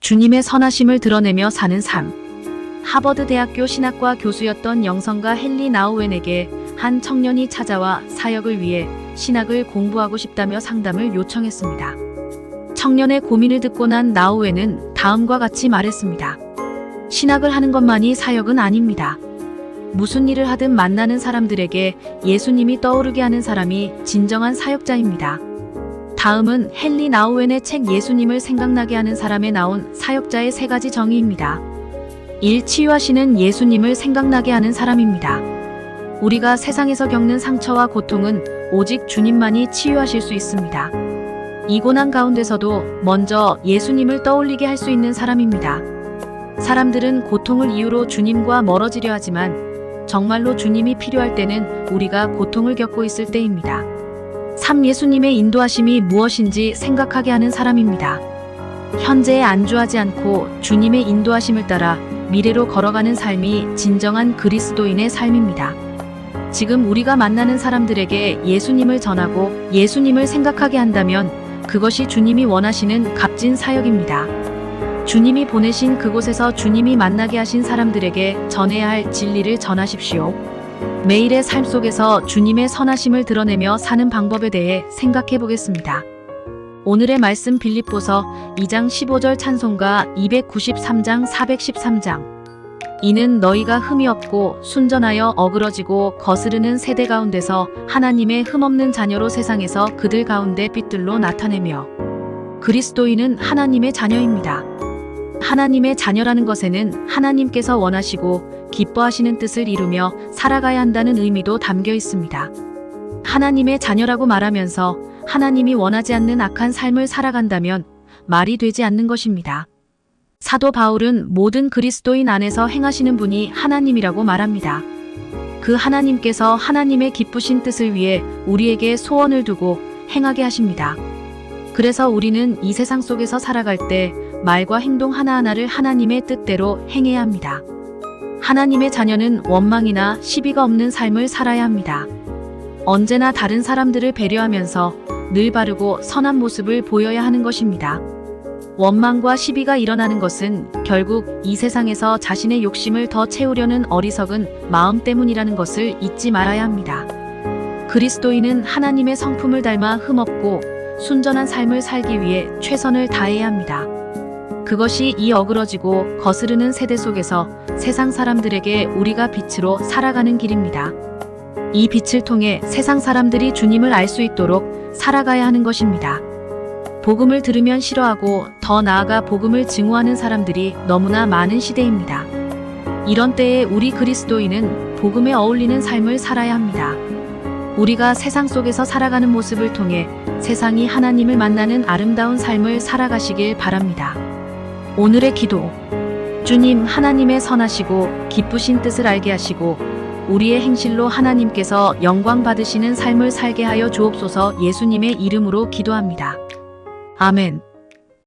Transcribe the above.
주님의 선하심을 드러내며 사는 삶. 하버드 대학교 신학과 교수였던 영성가 헨리 나우엔에게 한 청년이 찾아와 사역을 위해 신학을 공부하고 싶다며 상담을 요청했습니다. 청년의 고민을 듣고 난 나우엔은 다음과 같이 말했습니다. 신학을 하는 것만이 사역은 아닙니다. 무슨 일을 하든 만나는 사람들에게 예수님이 떠오르게 하는 사람이 진정한 사역자입니다. 다음은 헨리 나우엔의 책 예수님을 생각나게 하는 사람에 나온 사역자의 3가지 정의입니다. 1. 치유하시는 예수님을 생각나게 하는 사람입니다. 우리가 세상에서 겪는 상처와 고통은 오직 주님만이 치유하실 수 있습니다. 이 고난 가운데서도 먼저 예수님을 떠올리게 할 수 있는 사람입니다. 사람들은 고통을 이유로 주님과 멀어지려 하지만 정말로 주님이 필요할 때는 우리가 고통을 겪고 있을 때입니다. 3. 예수님의 인도하심이 무엇인지 생각하게 하는 사람입니다. 현재에 안주하지 않고 주님의 인도하심을 따라 미래로 걸어가는 삶이 진정한 그리스도인의 삶입니다. 지금 우리가 만나는 사람들에게 예수님을 전하고 예수님을 생각하게 한다면 그것이 주님이 원하시는 값진 사역입니다. 주님이 보내신 그곳에서 주님이 만나게 하신 사람들에게 전해야 할 진리를 전하십시오. 매일의 삶 속에서 주님의 선하심을 드러내며 사는 방법에 대해 생각해 보겠습니다. 오늘의 말씀 빌립보서 2장 15절 찬송가 293장 413장. 이는 너희가 흠이 없고 순전하여 어그러지고 거스르는 세대 가운데서 하나님의 흠없는 자녀로 세상에서 그들 가운데 빛들로 나타내며. 그리스도인은 하나님의 자녀입니다. 하나님의 자녀라는 것에는 하나님께서 원하시고 기뻐하시는 뜻을 이루며 살아가야 한다는 의미도 담겨 있습니다. 하나님의 자녀라고 말하면서 하나님이 원하지 않는 악한 삶을 살아간다면 말이 되지 않는 것입니다. 사도 바울은 모든 그리스도인 안에서 행하시는 분이 하나님이라고 말합니다. 그 하나님께서 하나님의 기쁘신 뜻을 위해 우리에게 소원을 두고 행하게 하십니다. 그래서 우리는 이 세상 속에서 살아갈 때 말과 행동 하나하나를 하나님의 뜻대로 행해야 합니다. 하나님의 자녀는 원망이나 시비가 없는 삶을 살아야 합니다. 언제나 다른 사람들을 배려하면서 늘 바르고 선한 모습을 보여야 하는 것입니다. 원망과 시비가 일어나는 것은 결국 이 세상에서 자신의 욕심을 더 채우려는 어리석은 마음 때문이라는 것을 잊지 말아야 합니다. 그리스도인은 하나님의 성품을 닮아 흠없고 순전한 삶을 살기 위해 최선을 다해야 합니다. 그것이 이 어그러지고 거스르는 세대 속에서 세상 사람들에게 우리가 빛으로 살아가는 길입니다. 이 빛을 통해 세상 사람들이 주님을 알 수 있도록 살아가야 하는 것입니다. 복음을 들으면 싫어하고 더 나아가 복음을 증오하는 사람들이 너무나 많은 시대입니다. 이런 때에 우리 그리스도인은 복음에 어울리는 삶을 살아야 합니다. 우리가 세상 속에서 살아가는 모습을 통해 세상이 하나님을 만나는 아름다운 삶을 살아가시길 바랍니다. 오늘의 기도. 주님, 하나님의 선하시고 기쁘신 뜻을 알게 하시고 우리의 행실로 하나님께서 영광 받으시는 삶을 살게 하여 주옵소서. 예수님의 이름으로 기도합니다. 아멘.